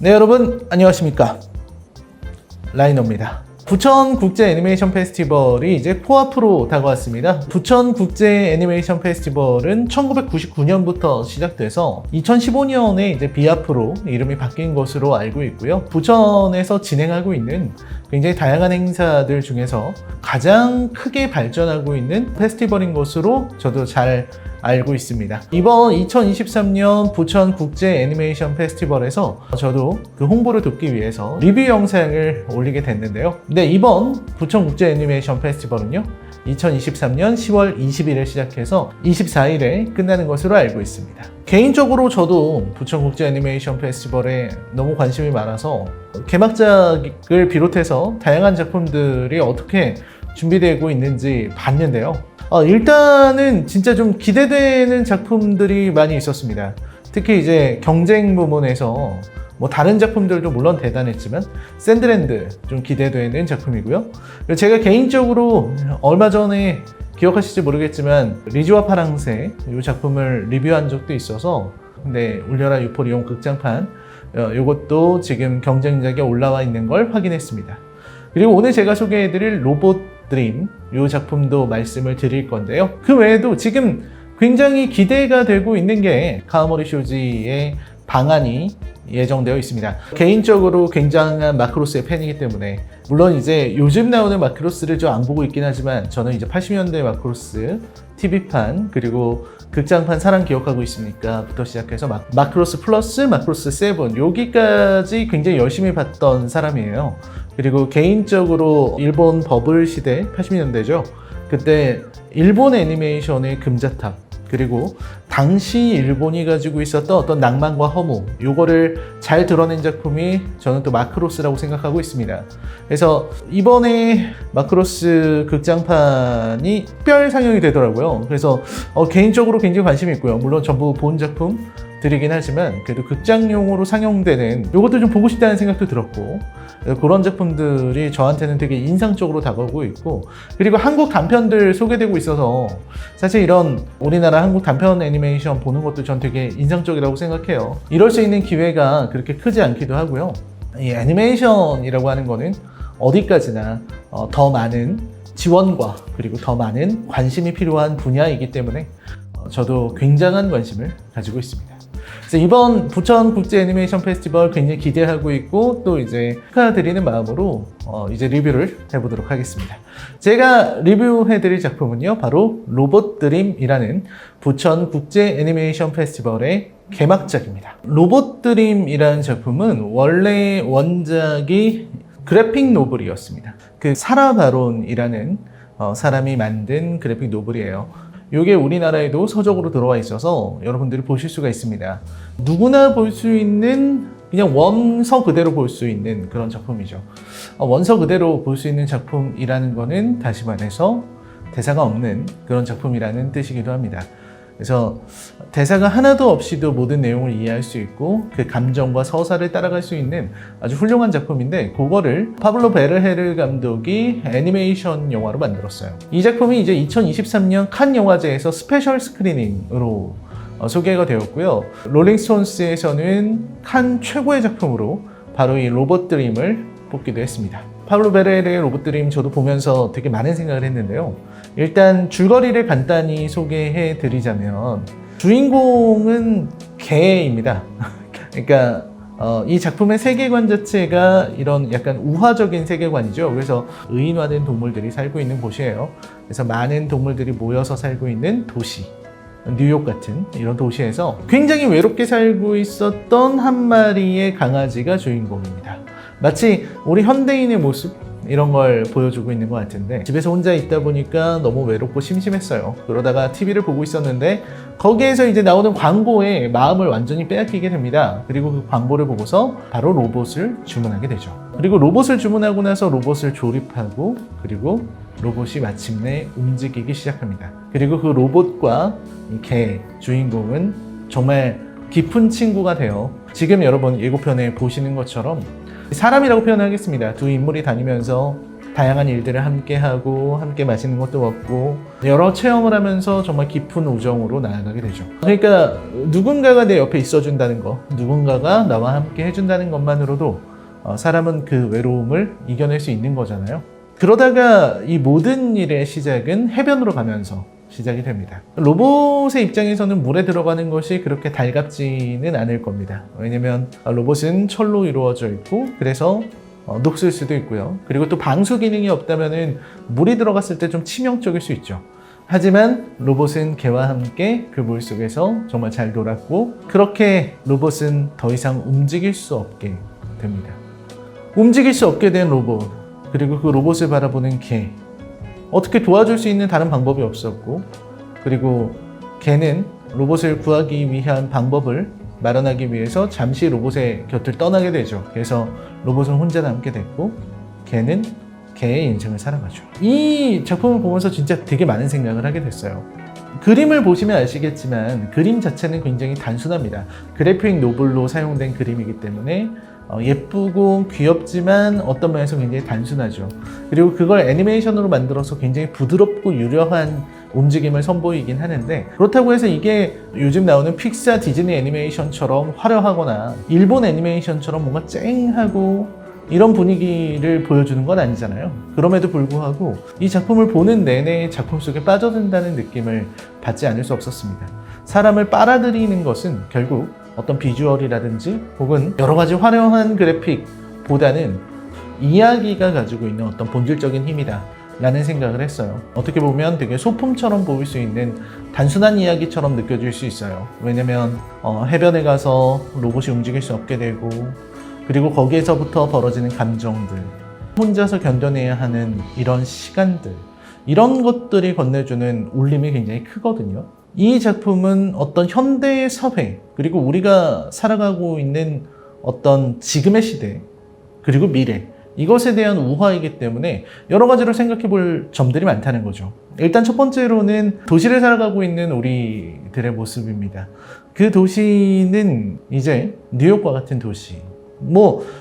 네, 여러분 안녕하십니까, 라이너입니다. 부천국제 애니메이션 페스티벌이 이제 코앞으로 다가왔습니다. 부천국제 애니메이션 페스티벌은 1999년부터 시작돼서 2015년에 이제 비아프로 이름이 바뀐 것으로 알고 있고요. 부천에서 진행하고 있는 굉장히 다양한 행사들 중에서 가장 크게 발전하고 있는 페스티벌인 것으로 저도 잘 알고 있습니다. 이번 2023년 부천국제 애니메이션 페스티벌에서 저도 그 홍보를 돕기 위해서 리뷰 영상을 올리게 됐는데요. 네, 이번 부천국제 애니메이션 페스티벌은요 2023년 10월 20일에 시작해서 24일에 끝나는 것으로 알고 있습니다. 개인적으로 저도 부천국제 애니메이션 페스티벌에 너무 관심이 많아서 개막작을 비롯해서 다양한 작품들이 어떻게 준비되고 있는지 봤는데요. 일단은 진짜 좀 기대되는 작품들이 많이 있었습니다. 특히 이제 경쟁 부문에서 뭐 다른 작품들도 물론 대단했지만 샌드랜드 좀 기대되는 작품이고요. 제가 개인적으로 얼마 전에 기억하실지 모르겠지만 리즈와 파랑새 이 작품을 리뷰한 적도 있어서, 근데 울려라 유포리온 극장판 이것도 지금 경쟁작에 올라와 있는 걸 확인했습니다. 그리고 오늘 제가 소개해드릴 로봇 드림 이 작품도 말씀을 드릴 건데요. 그 외에도 지금 굉장히 기대가 되고 있는 게 카와모리 쇼지의 방안이 예정되어 있습니다. 개인적으로 굉장한 마크로스의 팬이기 때문에, 물론 이제 요즘 나오는 마크로스를 좀 안 보고 있긴 하지만 저는 이제 80년대 마크로스 TV판 그리고 극장판 사랑 기억하고 있으니까 부터 시작해서 마크로스 플러스 마크로스 7 여기까지 굉장히 열심히 봤던 사람이에요. 그리고 개인적으로 일본 버블 시대 80년대죠. 그때 일본 애니메이션의 금자탑, 그리고 당시 일본이 가지고 있었던 어떤 낭만과 허무, 요거를 잘 드러낸 작품이 저는 또 마크로스라고 생각하고 있습니다. 그래서 이번에 마크로스 극장판이 특별 상영이 되더라고요. 그래서 개인적으로 굉장히 관심이 있고요. 물론 전부 본 작품들이긴 하지만 그래도 극장용으로 상영되는 요것도 좀 보고 싶다는 생각도 들었고, 그런 작품들이 저한테는 되게 인상적으로 다가오고 있고, 그리고 한국 단편들 소개되고 있어서 사실 이런 우리나라 한국 단편 애니메이션 보는 것도 전 되게 인상적이라고 생각해요. 이럴 수 있는 기회가 그렇게 크지 않기도 하고요. 이 애니메이션이라고 하는 거는 어디까지나 더 많은 지원과 그리고 더 많은 관심이 필요한 분야이기 때문에 저도 굉장한 관심을 가지고 있습니다. 그래서 이번 부천국제 애니메이션 페스티벌 굉장히 기대하고 있고, 또 이제 축하드리는 마음으로 이제 리뷰를 해보도록 하겠습니다. 제가 리뷰해드릴 작품은요, 바로 로봇 드림이라는 부천국제 애니메이션 페스티벌의 개막작입니다. 로봇 드림이라는 작품은 원래 원작이 그래픽 노블이었습니다. 그 사라 바론이라는 사람이 만든 그래픽 노블이에요. 이게 우리나라에도 서적으로 들어와 있어서 여러분들이 보실 수가 있습니다. 누구나 볼 수 있는, 그냥 원서 그대로 볼 수 있는 그런 작품이죠. 원서 그대로 볼 수 있는 작품이라는 거는 다시 말해서 대사가 없는 그런 작품이라는 뜻이기도 합니다. 그래서 대사가 하나도 없이도 모든 내용을 이해할 수 있고 그 감정과 서사를 따라갈 수 있는 아주 훌륭한 작품인데, 그거를 파블로 베르헤르 감독이 애니메이션 영화로 만들었어요. 이 작품이 이제 2023년 칸 영화제에서 스페셜 스크리닝으로 소개가 되었고요. 롤링스톤스에서는 칸 최고의 작품으로 바로 이 로봇 드림을 뽑기도 했습니다. 파블로 베르헤르의 로봇 드림 저도 보면서 되게 많은 생각을 했는데요. 일단 줄거리를 간단히 소개해 드리자면, 주인공은 개입니다. 그러니까 이 작품의 세계관 자체가 이런 약간 우화적인 세계관이죠. 그래서 의인화된 동물들이 살고 있는 곳이에요. 그래서 많은 동물들이 모여서 살고 있는 도시, 뉴욕 같은 이런 도시에서 굉장히 외롭게 살고 있었던 한 마리의 강아지가 주인공입니다. 마치 우리 현대인의 모습, 이런 걸 보여주고 있는 것 같은데, 집에서 혼자 있다 보니까 너무 외롭고 심심했어요. 그러다가 TV를 보고 있었는데 거기에서 이제 나오는 광고에 마음을 완전히 빼앗기게 됩니다. 그리고 그 광고를 보고서 바로 로봇을 주문하게 되죠. 그리고 로봇을 주문하고 나서 로봇을 조립하고, 그리고 로봇이 마침내 움직이기 시작합니다. 그리고 그 로봇과 이 개 주인공은 정말 깊은 친구가 돼요. 지금 여러분 예고편에 보시는 것처럼 사람이라고 표현하겠습니다. 두 인물이 다니면서 다양한 일들을 함께 하고 함께 맛있는 것도 먹고 여러 체험을 하면서 정말 깊은 우정으로 나아가게 되죠. 그러니까 누군가가 내 옆에 있어준다는 것, 누군가가 나와 함께 해준다는 것만으로도 사람은 그 외로움을 이겨낼 수 있는 거잖아요. 그러다가 이 모든 일의 시작은 해변으로 가면서 시작이 됩니다. 로봇의 입장에서는 물에 들어가는 것이 그렇게 달갑지는 않을 겁니다. 왜냐면 로봇은 철로 이루어져 있고 그래서 녹슬 수도 있고요. 그리고 또 방수 기능이 없다면 물이 들어갔을 때 좀 치명적일 수 있죠. 하지만 로봇은 개와 함께 그 물 속에서 정말 잘 놀았고 그렇게 로봇은 더 이상 움직일 수 없게 됩니다. 움직일 수 없게 된 로봇, 그리고 그 로봇을 바라보는 개, 어떻게 도와줄 수 있는 다른 방법이 없었고, 그리고 개는 로봇을 구하기 위한 방법을 마련하기 위해서 잠시 로봇의 곁을 떠나게 되죠. 그래서 로봇은 혼자 남게 됐고 개는 개의 인생을 살아가죠. 이 작품을 보면서 진짜 되게 많은 생각을 하게 됐어요. 그림을 보시면 아시겠지만 그림 자체는 굉장히 단순합니다. 그래픽 노블로 사용된 그림이기 때문에 예쁘고 귀엽지만 어떤 면에서 굉장히 단순하죠. 그리고 그걸 애니메이션으로 만들어서 굉장히 부드럽고 유려한 움직임을 선보이긴 하는데, 그렇다고 해서 이게 요즘 나오는 픽사 디즈니 애니메이션처럼 화려하거나 일본 애니메이션처럼 뭔가 쨍하고 이런 분위기를 보여주는 건 아니잖아요. 그럼에도 불구하고 이 작품을 보는 내내 작품 속에 빠져든다는 느낌을 받지 않을 수 없었습니다. 사람을 빨아들이는 것은 결국 어떤 비주얼이라든지 혹은 여러 가지 화려한 그래픽보다는 이야기가 가지고 있는 어떤 본질적인 힘이다 라는 생각을 했어요. 어떻게 보면 되게 소품처럼 보일 수 있는 단순한 이야기처럼 느껴질 수 있어요. 왜냐면 해변에 가서 로봇이 움직일 수 없게 되고, 그리고 거기에서부터 벌어지는 감정들, 혼자서 견뎌내야 하는 이런 시간들, 이런 것들이 건네주는 울림이 굉장히 크거든요. 이 작품은 어떤 현대의 사회, 그리고 우리가 살아가고 있는 어떤 지금의 시대, 그리고 미래, 이것에 대한 우화이기 때문에 여러 가지로 생각해 볼 점들이 많다는 거죠. 일단 첫 번째로는 도시를 살아가고 있는 우리들의 모습입니다. 그 도시는 이제 뉴욕과 같은 도시.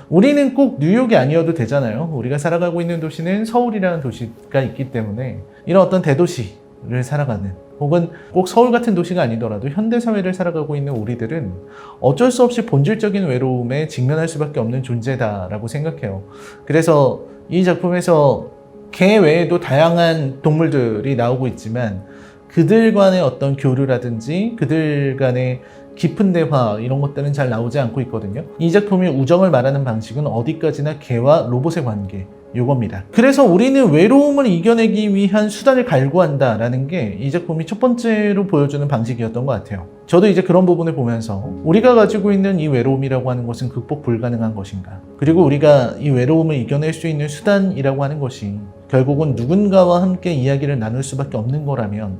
우리는 꼭 뉴욕이 아니어도 되잖아요. 우리가 살아가고 있는 도시는 서울이라는 도시가 있기 때문에 이런 어떤 대도시를 살아가는, 혹은 꼭 서울 같은 도시가 아니더라도 현대사회를 살아가고 있는 우리들은 어쩔 수 없이 본질적인 외로움에 직면할 수밖에 없는 존재다라고 생각해요. 그래서 이 작품에서 개 외에도 다양한 동물들이 나오고 있지만 그들 간의 어떤 교류라든지 그들 간의 깊은 대화, 이런 것들은 잘 나오지 않고 있거든요. 이 작품이 우정을 말하는 방식은 어디까지나 개와 로봇의 관계, 요겁니다. 그래서 우리는 외로움을 이겨내기 위한 수단을 갈구한다라는 게 이 작품이 첫 번째로 보여주는 방식이었던 것 같아요. 저도 이제 그런 부분을 보면서 우리가 가지고 있는 이 외로움이라고 하는 것은 극복 불가능한 것인가, 그리고 우리가 이 외로움을 이겨낼 수 있는 수단이라고 하는 것이 결국은 누군가와 함께 이야기를 나눌 수밖에 없는 거라면,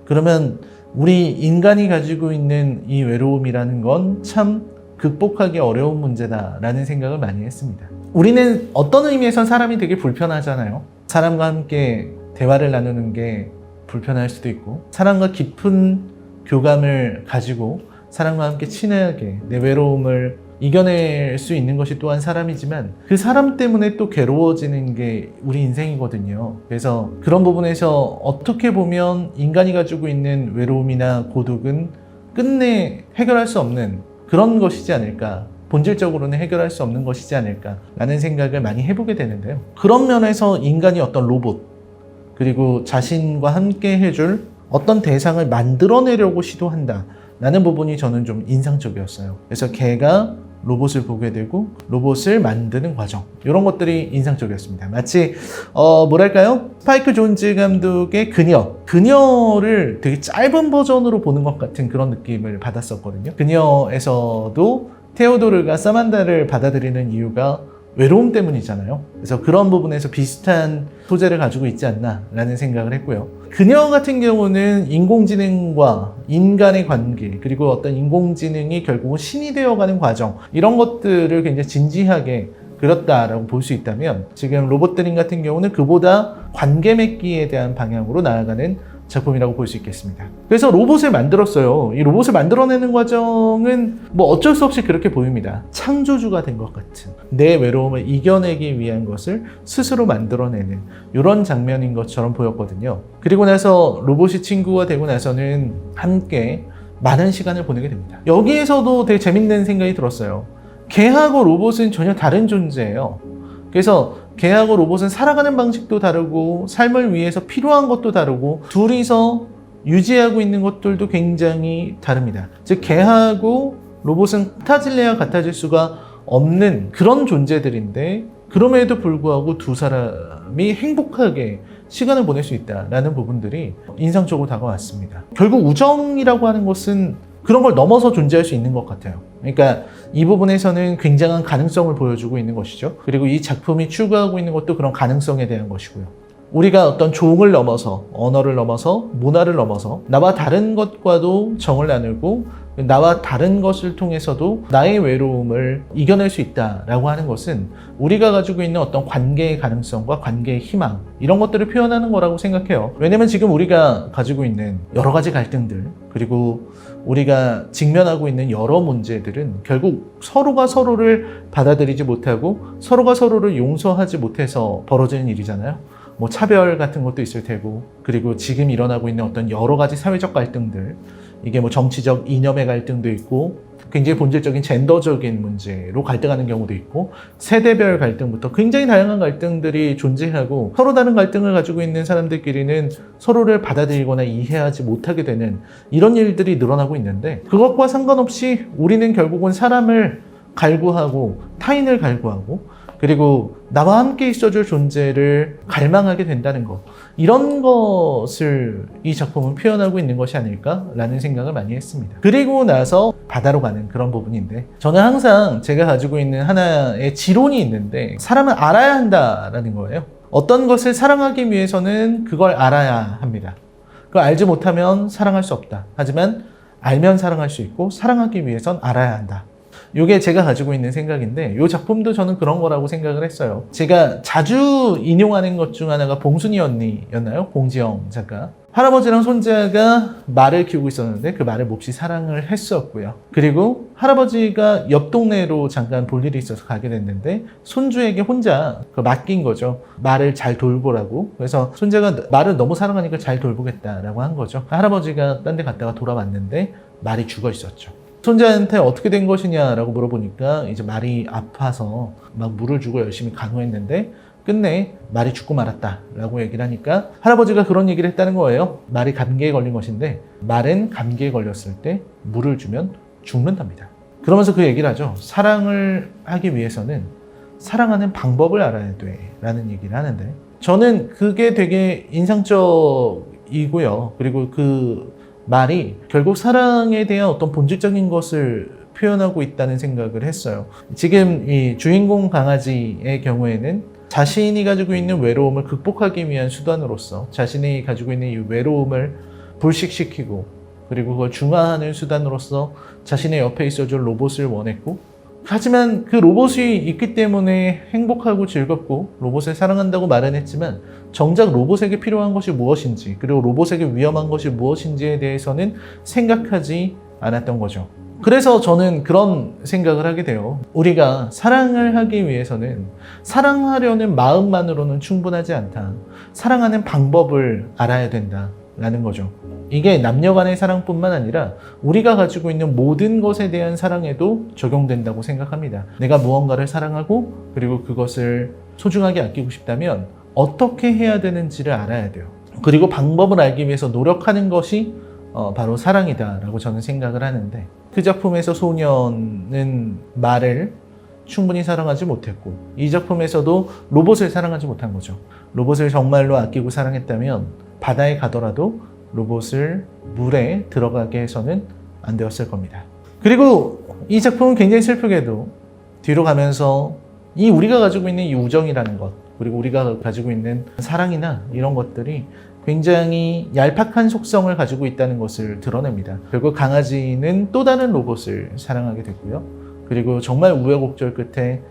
그러면 우리 인간이 가지고 있는 이 외로움이라는 건 참 극복하기 어려운 문제다라는 생각을 많이 했습니다. 우리는 어떤 의미에선 사람이 되게 불편하잖아요. 사람과 함께 대화를 나누는 게 불편할 수도 있고, 사람과 깊은 교감을 가지고 사람과 함께 친하게 내 외로움을 이겨낼 수 있는 것이 또한 사람이지만, 그 사람 때문에 또 괴로워지는 게 우리 인생이거든요. 그래서 그런 부분에서 어떻게 보면 인간이 가지고 있는 외로움이나 고독은 끝내 해결할 수 없는 그런 것이지 않을까, 본질적으로는 해결할 수 없는 것이지 않을까 라는 생각을 많이 해보게 되는데요. 그런 면에서 인간이 어떤 로봇, 그리고 자신과 함께 해줄 어떤 대상을 만들어내려고 시도한다 라는 부분이 저는 좀 인상적이었어요. 그래서 개가 로봇을 보게 되고 로봇을 만드는 과정, 이런 것들이 인상적이었습니다. 마치 뭐랄까요? 스파이크 존즈 감독의 그녀를 되게 짧은 버전으로 보는 것 같은 그런 느낌을 받았었거든요. 그녀에서도 테오도르가 사만다를 받아들이는 이유가 외로움 때문이잖아요. 그래서 그런 부분에서 비슷한 소재를 가지고 있지 않나 라는 생각을 했고요. 그녀 같은 경우는 인공지능과 인간의 관계, 그리고 어떤 인공지능이 결국은 신이 되어가는 과정, 이런 것들을 굉장히 진지하게 그렸다라고 볼 수 있다면, 지금 로봇드림 같은 경우는 그보다 관계 맺기에 대한 방향으로 나아가는 작품이라고 볼 수 있겠습니다. 그래서 로봇을 만들었어요. 이 로봇을 만들어내는 과정은 뭐 어쩔 수 없이 그렇게 보입니다. 창조주가 된 것 같은, 내 외로움을 이겨내기 위한 것을 스스로 만들어내는 이런 장면인 것처럼 보였거든요. 그리고 나서 로봇이 친구가 되고 나서는 함께 많은 시간을 보내게 됩니다. 여기에서도 되게 재밌는 생각이 들었어요. 개하고 로봇은 전혀 다른 존재예요. 그래서 개하고 로봇은 살아가는 방식도 다르고 삶을 위해서 필요한 것도 다르고 둘이서 유지하고 있는 것들도 굉장히 다릅니다. 즉 개하고 로봇은 같아질래야 같아질 수가 없는 그런 존재들인데 그럼에도 불구하고 두 사람이 행복하게 시간을 보낼 수 있다라는 부분들이 인상적으로 다가왔습니다. 결국 우정이라고 하는 것은 그런 걸 넘어서 존재할 수 있는 것 같아요. 그러니까 이 부분에서는 굉장한 가능성을 보여주고 있는 것이죠. 그리고 이 작품이 추구하고 있는 것도 그런 가능성에 대한 것이고요. 우리가 어떤 종을 넘어서, 언어를 넘어서, 문화를 넘어서 나와 다른 것과도 정을 나누고 나와 다른 것을 통해서도 나의 외로움을 이겨낼 수 있다라고 하는 것은 우리가 가지고 있는 어떤 관계의 가능성과 관계의 희망 이런 것들을 표현하는 거라고 생각해요. 왜냐면 지금 우리가 가지고 있는 여러 가지 갈등들 그리고 우리가 직면하고 있는 여러 문제들은 결국 서로가 서로를 받아들이지 못하고 서로가 서로를 용서하지 못해서 벌어지는 일이잖아요. 뭐 차별 같은 것도 있을 테고 그리고 지금 일어나고 있는 어떤 여러 가지 사회적 갈등들 이게 뭐 정치적 이념의 갈등도 있고 굉장히 본질적인 젠더적인 문제로 갈등하는 경우도 있고 세대별 갈등부터 굉장히 다양한 갈등들이 존재하고 서로 다른 갈등을 가지고 있는 사람들끼리는 서로를 받아들이거나 이해하지 못하게 되는 이런 일들이 늘어나고 있는데 그것과 상관없이 우리는 결국은 사람을 갈구하고 타인을 갈구하고 그리고 나와 함께 있어줄 존재를 갈망하게 된다는 것 이런 것을 이 작품은 표현하고 있는 것이 아닐까라는 생각을 많이 했습니다. 그리고 나서 바다로 가는 그런 부분인데 저는 항상 제가 가지고 있는 하나의 지론이 있는데 사람은 알아야 한다라는 거예요. 어떤 것을 사랑하기 위해서는 그걸 알아야 합니다. 그걸 알지 못하면 사랑할 수 없다. 하지만 알면 사랑할 수 있고 사랑하기 위해선 알아야 한다. 이게 제가 가지고 있는 생각인데 이 작품도 저는 그런 거라고 생각을 했어요. 제가 자주 인용하는 것 중 하나가 봉순이 언니였나요? 공지영 작가. 할아버지랑 손자가 말을 키우고 있었는데 그 말을 몹시 사랑을 했었고요. 그리고 할아버지가 옆 동네로 잠깐 볼 일이 있어서 가게 됐는데 손주에게 혼자 맡긴 거죠. 말을 잘 돌보라고. 그래서 손자가 말을 너무 사랑하니까 잘 돌보겠다라고 한 거죠. 할아버지가 딴 데 갔다가 돌아왔는데 말이 죽어 있었죠. 손자한테 어떻게 된 것이냐라고 물어보니까 이제 말이 아파서 막 물을 주고 열심히 간호했는데 끝내 말이 죽고 말았다라고 얘기를 하니까 할아버지가 그런 얘기를 했다는 거예요. 말이 감기에 걸린 것인데 말은 감기에 걸렸을 때 물을 주면 죽는답니다. 그러면서 그 얘기를 하죠. 사랑을 하기 위해서는 사랑하는 방법을 알아야 돼 라는 얘기를 하는데 저는 그게 되게 인상적이고요. 그리고 그 말이 결국 사랑에 대한 어떤 본질적인 것을 표현하고 있다는 생각을 했어요. 지금 이 주인공 강아지의 경우에는 자신이 가지고 있는 외로움을 극복하기 위한 수단으로서 자신이 가지고 있는 이 외로움을 불식시키고 그리고 그걸 중화하는 수단으로서 자신의 옆에 있어줄 로봇을 원했고 하지만 그 로봇이 있기 때문에 행복하고 즐겁고 로봇을 사랑한다고 말은 했지만 정작 로봇에게 필요한 것이 무엇인지 그리고 로봇에게 위험한 것이 무엇인지에 대해서는 생각하지 않았던 거죠. 그래서 저는 그런 생각을 하게 돼요. 우리가 사랑을 하기 위해서는 사랑하려는 마음만으로는 충분하지 않다. 사랑하는 방법을 알아야 된다라는 거죠. 이게 남녀 간의 사랑뿐만 아니라 우리가 가지고 있는 모든 것에 대한 사랑에도 적용된다고 생각합니다. 내가 무언가를 사랑하고 그리고 그것을 소중하게 아끼고 싶다면 어떻게 해야 되는지를 알아야 돼요. 그리고 방법을 알기 위해서 노력하는 것이 바로 사랑이다라고 저는 생각을 하는데 그 작품에서 소년은 말을 충분히 사랑하지 못했고 이 작품에서도 로봇을 사랑하지 못한 거죠. 로봇을 정말로 아끼고 사랑했다면 바다에 가더라도 로봇을 물에 들어가게 해서는 안 되었을 겁니다. 그리고 이 작품은 굉장히 슬프게도 뒤로 가면서 이 우리가 가지고 있는 이 우정이라는 것 그리고 우리가 가지고 있는 사랑이나 이런 것들이 굉장히 얄팍한 속성을 가지고 있다는 것을 드러냅니다. 결국 강아지는 또 다른 로봇을 사랑하게 됐고요. 그리고 정말 우여곡절 끝에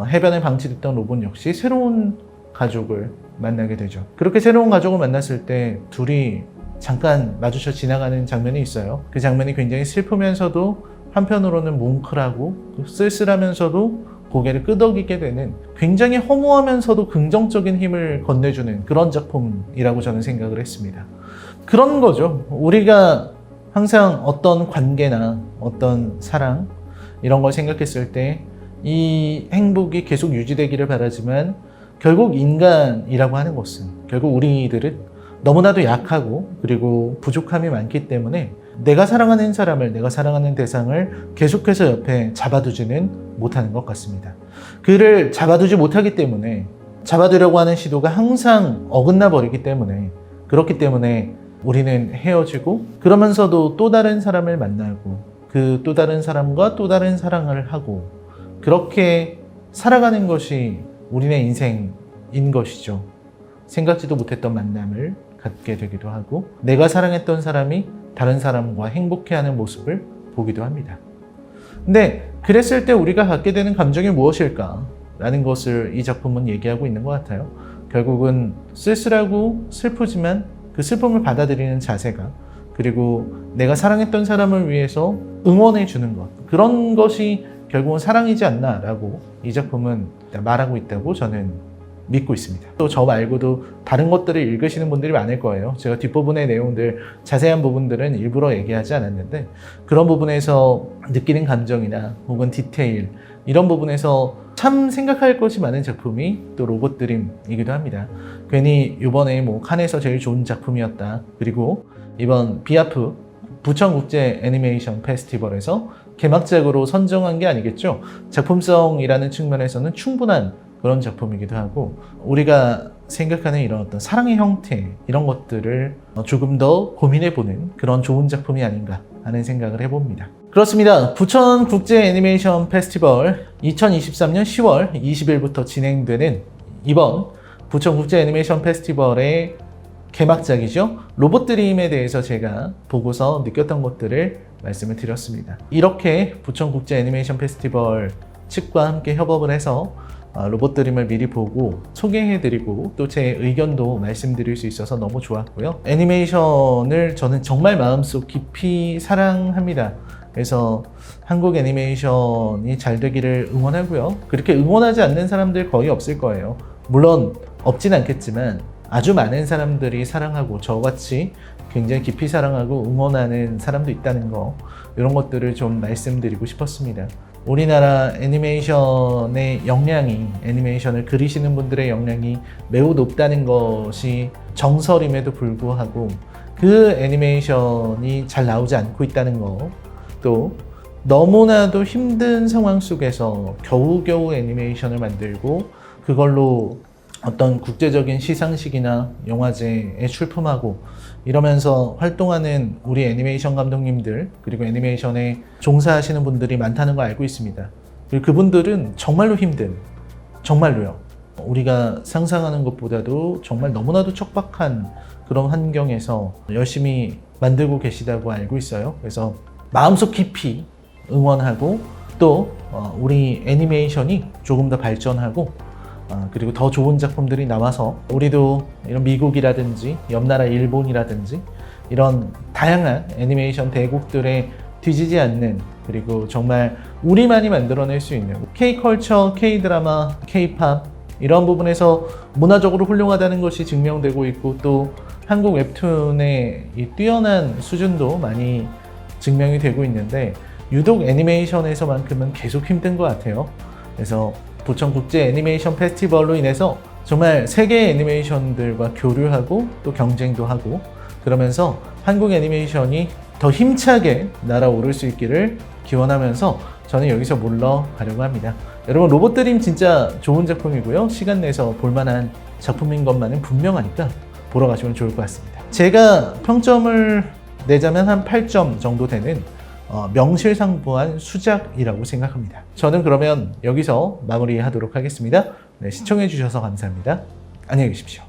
해변에 방치됐던 로봇 역시 새로운 가족을 만나게 되죠. 그렇게 새로운 가족을 만났을 때 둘이 잠깐 마주쳐 지나가는 장면이 있어요. 그 장면이 굉장히 슬프면서도 한편으로는 뭉클하고 쓸쓸하면서도 고개를 끄덕이게 되는 굉장히 허무하면서도 긍정적인 힘을 건네주는 그런 작품이라고 저는 생각을 했습니다. 그런 거죠. 우리가 항상 어떤 관계나 어떤 사랑 이런 걸 생각했을 때 이 행복이 계속 유지되기를 바라지만 결국 인간이라고 하는 것은 결국 우리들은 너무나도 약하고 그리고 부족함이 많기 때문에 내가 사랑하는 사람을, 내가 사랑하는 대상을 계속해서 옆에 잡아두지는 못하는 것 같습니다. 그를 잡아두지 못하기 때문에 잡아두려고 하는 시도가 항상 어긋나 버리기 때문에 그렇기 때문에 우리는 헤어지고 그러면서도 또 다른 사람을 만나고 그 또 다른 사람과 또 다른 사랑을 하고 그렇게 살아가는 것이 우리네 인생인 것이죠. 생각지도 못했던 만남을 갖게 되기도 하고 내가 사랑했던 사람이 다른 사람과 행복해하는 모습을 보기도 합니다. 근데 그랬을 때 우리가 갖게 되는 감정이 무엇일까? 라는 것을 이 작품은 얘기하고 있는 것 같아요. 결국은 쓸쓸하고 슬프지만 그 슬픔을 받아들이는 자세가 그리고 내가 사랑했던 사람을 위해서 응원해 주는 것 그런 것이 결국은 사랑이지 않나라고 이 작품은 말하고 있다고 저는 믿고 있습니다. 또 저 말고도 다른 것들을 읽으시는 분들이 많을 거예요. 제가 뒷부분의 내용들, 자세한 부분들은 일부러 얘기하지 않았는데 그런 부분에서 느끼는 감정이나 혹은 디테일 이런 부분에서 참 생각할 것이 많은 작품이 또 로봇드림이기도 합니다. 괜히 이번에 뭐 칸에서 제일 좋은 작품이었다. 그리고 이번 비아프 부천국제 애니메이션 페스티벌에서 개막작으로 선정한 게 아니겠죠. 작품성이라는 측면에서는 충분한 그런 작품이기도 하고 우리가 생각하는 이런 어떤 사랑의 형태 이런 것들을 조금 더 고민해보는 그런 좋은 작품이 아닌가 하는 생각을 해봅니다. 그렇습니다. 부천국제 애니메이션 페스티벌 2023년 10월 20일부터 진행되는 이번 부천국제 애니메이션 페스티벌의 개막작이죠. 로봇드림에 대해서 제가 보고서 느꼈던 것들을 말씀을 드렸습니다. 이렇게 부천국제 애니메이션 페스티벌 측과 함께 협업을 해서 로봇드림을 미리 보고 소개해드리고 또 제 의견도 말씀드릴 수 있어서 너무 좋았고요. 애니메이션을 저는 정말 마음속 깊이 사랑합니다. 그래서 한국 애니메이션이 잘 되기를 응원하고요. 그렇게 응원하지 않는 사람들 거의 없을 거예요. 물론 없진 않겠지만 아주 많은 사람들이 사랑하고 저같이 굉장히 깊이 사랑하고 응원하는 사람도 있다는 거 이런 것들을 좀 말씀드리고 싶었습니다. 우리나라 애니메이션의 역량이 애니메이션을 그리시는 분들의 역량이 매우 높다는 것이 정설임에도 불구하고 그 애니메이션이 잘 나오지 않고 있다는 거 또 너무나도 힘든 상황 속에서 겨우겨우 애니메이션을 만들고 그걸로 어떤 국제적인 시상식이나 영화제에 출품하고 이러면서 활동하는 우리 애니메이션 감독님들 그리고 애니메이션에 종사하시는 분들이 많다는 걸 알고 있습니다. 그리고 그분들은 정말로 힘든 정말로요. 우리가 상상하는 것보다도 정말 너무나도 척박한 그런 환경에서 열심히 만들고 계시다고 알고 있어요. 그래서 마음속 깊이 응원하고 또 우리 애니메이션이 조금 더 발전하고 그리고 더 좋은 작품들이 나와서 우리도 이런 미국이라든지 옆나라 일본이라든지 이런 다양한 애니메이션 대국들에 뒤지지 않는 그리고 정말 우리만이 만들어낼 수 있는 K-컬처, K-드라마, K-팝 이런 부분에서 문화적으로 훌륭하다는 것이 증명되고 있고 또 한국 웹툰의 이 뛰어난 수준도 많이 증명이 되고 있는데 유독 애니메이션에서만큼은 계속 힘든 것 같아요. 그래서 부천국제 애니메이션 페스티벌로 인해서 정말 세계 애니메이션들과 교류하고 또 경쟁도 하고 그러면서 한국 애니메이션이 더 힘차게 날아오를 수 있기를 기원하면서 저는 여기서 물러가려고 합니다. 여러분 로봇드림 진짜 좋은 작품이고요. 시간 내서 볼만한 작품인 것만은 분명하니까 보러 가시면 좋을 것 같습니다. 제가 평점을 내자면 한 8점 정도 되는 명실상부한 수작이라고 생각합니다. 저는 그러면 여기서 마무리하도록 하겠습니다. 네, 시청해 주셔서 감사합니다. 안녕히 계십시오.